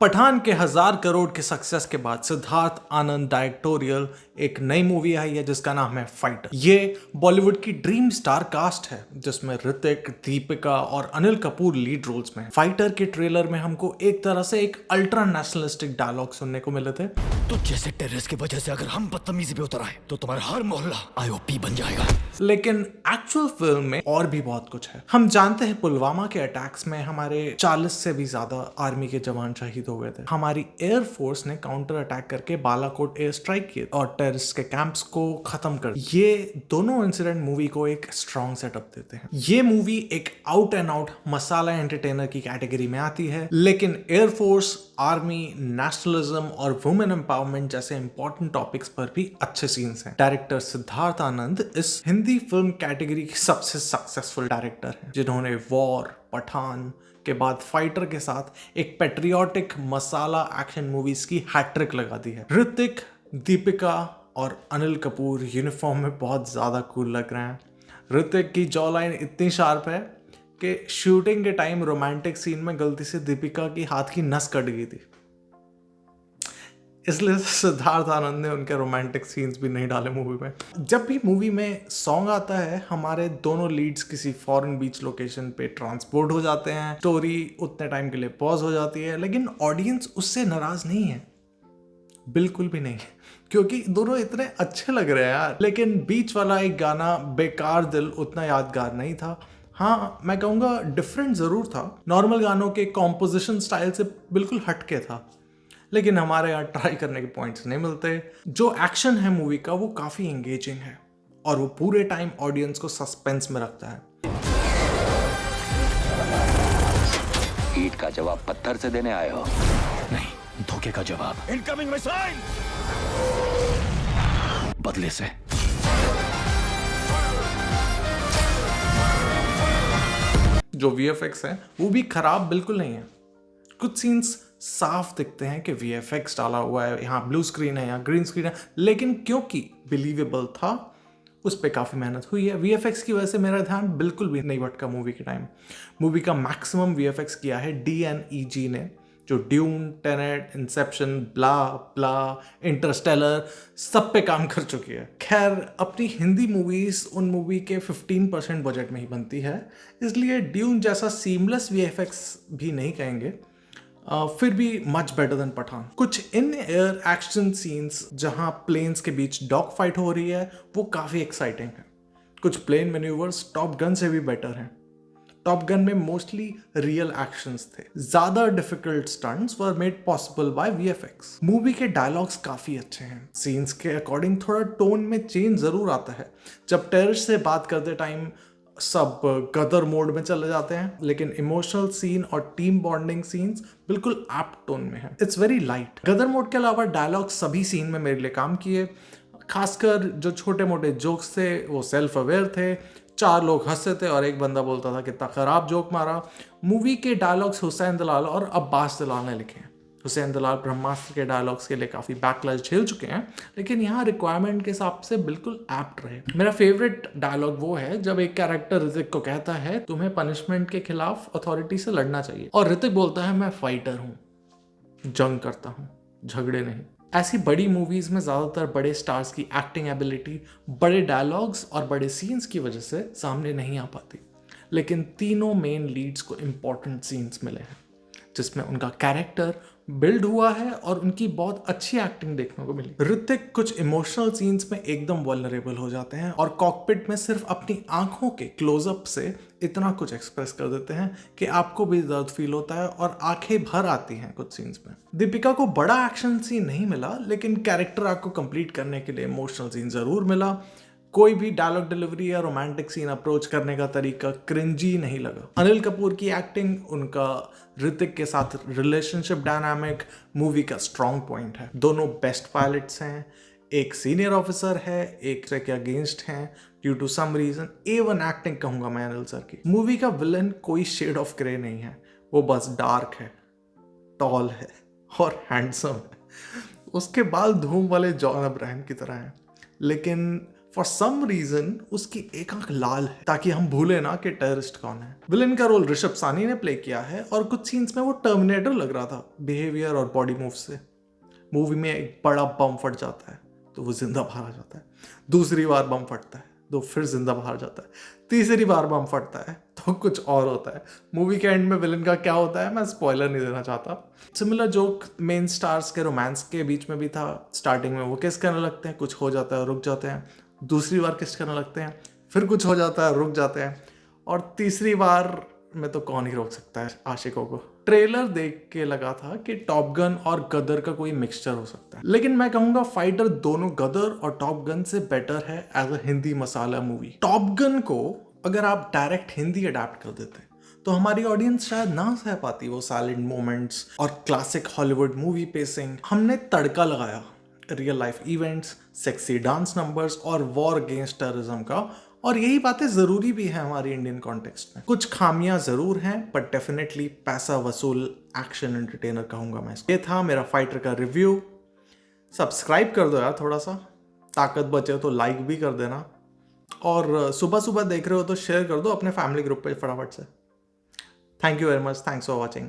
पठान के 1,000 करोड़ के सक्सेस के बाद सिद्धार्थ आनंद डायरेक्टोरियल एक नई मूवी आई है जिसका नाम है फाइटर। ये बॉलीवुड की ड्रीम स्टार कास्ट है जिसमें ऋतिक, दीपिका और अनिल कपूर लीड रोल्स में हैं। फाइटर के ट्रेलर में हमको एक तरह से एक अल्ट्रा नेशनलिस्टिक डायलॉग सुनने को मिले थे। तो जैसे टेररिस्ट की वजह से अगर हम बदतमीजी पे उतर आए तो तुम्हारा हर मोहल्ला आईओपी बन जाएगा। लेकिन एक्चुअल फिल्म में और भी बहुत कुछ है। हम जानते हैं पुलवामा के अटैक्स में हमारे 40 से भी ज्यादा आर्मी के जवान शहीद हो गए थे। हमारी एयर फोर्स ने काउंटर अटैक करके बालाकोट एयर स्ट्राइक किए और टेररिस्ट के कैंप्स को खत्म कर दिया। ये दोनों इंसिडेंट मूवी को एक स्ट्रॉन्ग सेटअप देते हैं। ये मूवी एक out and out masala entertainer की कैटेगरी में आती है, लेकिन एयर फोर्स, आर्मी, नेशनलिज्म और वुमेन एम्पावरमेंट जैसे इंपॉर्टेंट टॉपिक्स पर भी अच्छे सीन्स हैं। डायरेक्टर सिद्धार्थ आनंद इस हिंदी फिल्म कैटेगरी के सबसे सक्सेसफुल डायरेक्टर हैं, जिन्होंने वॉर, पठान के बाद फाइटर के साथ एक पेट्रियोटिक मसाला एक्शन मूवीज की हैट्रिक लगा दी है। ऋतिक, दीपिका और अनिल कपूर यूनिफॉर्म में बहुत ज्यादा कूल लग रहे हैं। ऋतिक की जॉ लाइन इतनी शार्प है कि शूटिंग के टाइम रोमांटिक सीन में गलती से दीपिका की हाथ की नस कट गई थी, इसलिए सिद्धार्थ आनंद ने उनके रोमांटिक सीन्स भी नहीं डाले मूवी में। जब भी मूवी में सॉन्ग आता है, हमारे दोनों लीड्स किसी फॉरेन बीच लोकेशन पे ट्रांसपोर्ट हो जाते हैं, स्टोरी उतने टाइम के लिए पॉज हो जाती है, लेकिन ऑडियंस उससे नाराज नहीं है, बिल्कुल भी नहीं, क्योंकि दोनों इतने अच्छे लग रहे हैं यार। लेकिन बीच वाला एक गाना बेकार दिल उतना यादगार नहीं था। हाँ, मैं कहूँगा डिफरेंट ज़रूर था, नॉर्मल गानों के कॉम्पोजिशन स्टाइल से बिल्कुल हटके था, लेकिन हमारे यहाँ ट्राई करने के पॉइंट्स नहीं मिलते। जो एक्शन है मूवी का वो काफ़ी एंगेजिंग है और वो पूरे टाइम ऑडियंस को सस्पेंस में रखता है। ईंट का जवाब पत्थर से देने आए हो? नहीं, धोखे का जवाब इनकमिंग मिसाइल बदले से। जो VFX है वो भी खराब बिल्कुल नहीं है। कुछ सीन्स साफ दिखते हैं कि VFX डाला हुआ है, यहाँ ब्लू स्क्रीन है, यहाँ ग्रीन स्क्रीन है, लेकिन क्योंकि बिलीवेबल था उस पर काफ़ी मेहनत हुई है। VFX की वजह से मेरा ध्यान बिल्कुल भी नहीं भटका मूवी के टाइम। मूवी का मैक्सिमम VFX किया है DNEG ने, जो ड्यून, टेनेट, इंसेप्शन, ब्ला ब्ला, इंटरस्टेलर सब पे काम कर चुकी है। खैर, अपनी हिंदी मूवीज उन मूवी के 15% बजट में ही बनती है, इसलिए ड्यून जैसा सीमलेस VFX भी नहीं कहेंगे, फिर भी मच बेटर देन पठान। कुछ इन एयर एक्शन सीन्स जहां प्लेन्स के बीच डॉग फाइट हो रही है वो काफ़ी एक्साइटिंग है। कुछ प्लेन मैन्यूवर्स टॉप गन से भी बेटर हैं। टॉप गन में मोस्टली रियल एक्शंस थे, ज्यादा difficult stunts were made possible by VFX। Movie के डायलॉग्स काफी अच्छे हैं। सीन्स के अकॉर्डिंग थोड़ा टोन में चेंज जरूर आता है। जब टेररिस्ट से बात करते टाइम सब गदर मोड में चले जाते हैं, लेकिन इमोशनल सीन और टीम बॉन्डिंग सीन्स बिल्कुल एप्ट टोन में है। It's very light. Gadar mode के अलावा डायलॉग सभी सीन में मेरे लिए काम किए। खासकर जो छोटे मोटे जोक्स थे वो सेल्फ अवेयर थे। 4 लोग हंसते थे और एक बंदा बोलता था कितना खराब जोक मारा। मूवी के डायलॉग्स हुसैन दलाल और अब्बास दलाल ने लिखे हैं। हुसैन दलाल ब्रह्मास्त्र के डायलॉग्स के लिए काफ़ी बैकलैश झेल चुके हैं, लेकिन यहाँ रिक्वायरमेंट के हिसाब से बिल्कुल एप्ट रहे। मेरा फेवरेट डायलॉग वो है जब एक कैरेक्टर ऋतिक को कहता है तुम्हें पनिशमेंट के खिलाफ अथॉरिटी से लड़ना चाहिए, और ऋतिक बोलता है मैं फाइटर हूँ, जंग करता हूँ, झगड़े नहीं। ऐसी बड़ी मूवीज में ज़्यादातर बड़े स्टार्स की एक्टिंग एबिलिटी बड़े डायलॉग्स और बड़े सीन्स की वजह से सामने नहीं आ पाती, लेकिन तीनों मेन लीड्स को इम्पॉर्टेंट सीन्स मिले हैं जिसमें उनका कैरेक्टर बिल्ड हुआ है और उनकी बहुत अच्छी एक्टिंग देखने को मिली। ऋतिक कुछ इमोशनल सीन्स में एकदम वल्नरेबल हो जाते हैं और कॉकपिट में सिर्फ अपनी आंखों के क्लोजअप से इतना कुछ एक्सप्रेस कर देते हैं कि आपको भी दर्द फील होता है और आंखें भर आती हैं कुछ सीन्स में। दीपिका को बड़ा एक्शन सीन नहीं मिला, लेकिन कैरेक्टर आर्क को कंप्लीट करने के लिए इमोशनल सीन जरूर मिला। कोई भी डायलॉग डिलीवरी या रोमांटिक सीन अप्रोच करने का तरीका क्रिंजी नहीं लगा। अनिल कपूर की एक्टिंग, उनका ऋतिक के साथ रिलेशनशिप डायनामिक मूवी का स्ट्रॉन्ग पॉइंट है। दोनों बेस्ट पायलट्स हैं, एक सीनियर ऑफिसर है, एक से के अगेंस्ट हैं due to some reason. A1 acting कहूंगा मैं अनिल सर की। मूवी का विलन कोई शेड ऑफ ग्रे नहीं है, वो बस डार्क है, टॉल है और हैंडसम है। उसके बाल धूम वाले जॉन अब्राहम की तरह हैं, लेकिन फॉर सम रीजन उसकी एक आंख लाल है ताकि हम भूले ना कि टेररिस्ट कौन है। विलन का रोल ऋषभ सानी ने प्ले किया है और कुछ सीन्स में वो टर्मिनेटर लग रहा था बिहेवियर और बॉडी मूव से। मूवी में एक बड़ा बम फट जाता है तो वो जिंदा बाहर आ जाता है, दूसरी बार बम फटता है तो फिर जिंदा बाहर जाता है, तीसरी बार बम फटता है तो कुछ और होता है। मूवी के एंड में विलन का क्या होता है मैं स्पॉइलर नहीं देना चाहता। सिमिलर जोक मेन स्टार्स के रोमांस के बीच में भी था। स्टार्टिंग में वो किस करने लगते हैं, कुछ हो जाता है, रुक जाते हैं, दूसरी बार किस करने लगते हैं, फिर कुछ हो जाता है, रुक जाते हैं, और तीसरी बार में तो कौन ही रोक सकता है आशिकों को। ट्रेलर देख के लगा था कि टॉप गन और गदर का कोई मिक्सचर हो सकता है, लेकिन मैं कहूंगा फाइटर दोनों गदर और टॉप गन से बेटर है as a Hindi masala movie. Top gun को अगर आप डायरेक्ट हिंदी अडेप्ट कर देते तो हमारी ऑडियंस शायद ना सह पाती वो साइलेंट मोमेंट्स और क्लासिक हॉलीवुड मूवी पेसिंग। हमने तड़का लगाया real life events, sexy dance numbers और वॉर अगेंस्ट टेररिज्म का, और यही बातें ज़रूरी भी हैं हमारी इंडियन कॉन्टेक्स्ट में। कुछ खामियां ज़रूर हैं बट डेफिनेटली पैसा वसूल एक्शन एंटरटेनर कहूँगा मैं इसको। ये था मेरा फाइटर का रिव्यू। सब्सक्राइब कर दो यार, थोड़ा सा ताकत बचे तो लाइक भी कर देना, और सुबह सुबह देख रहे हो तो शेयर कर दो अपने फैमिली ग्रुप पे फटाफट से। Thank you very much, thanks for watching.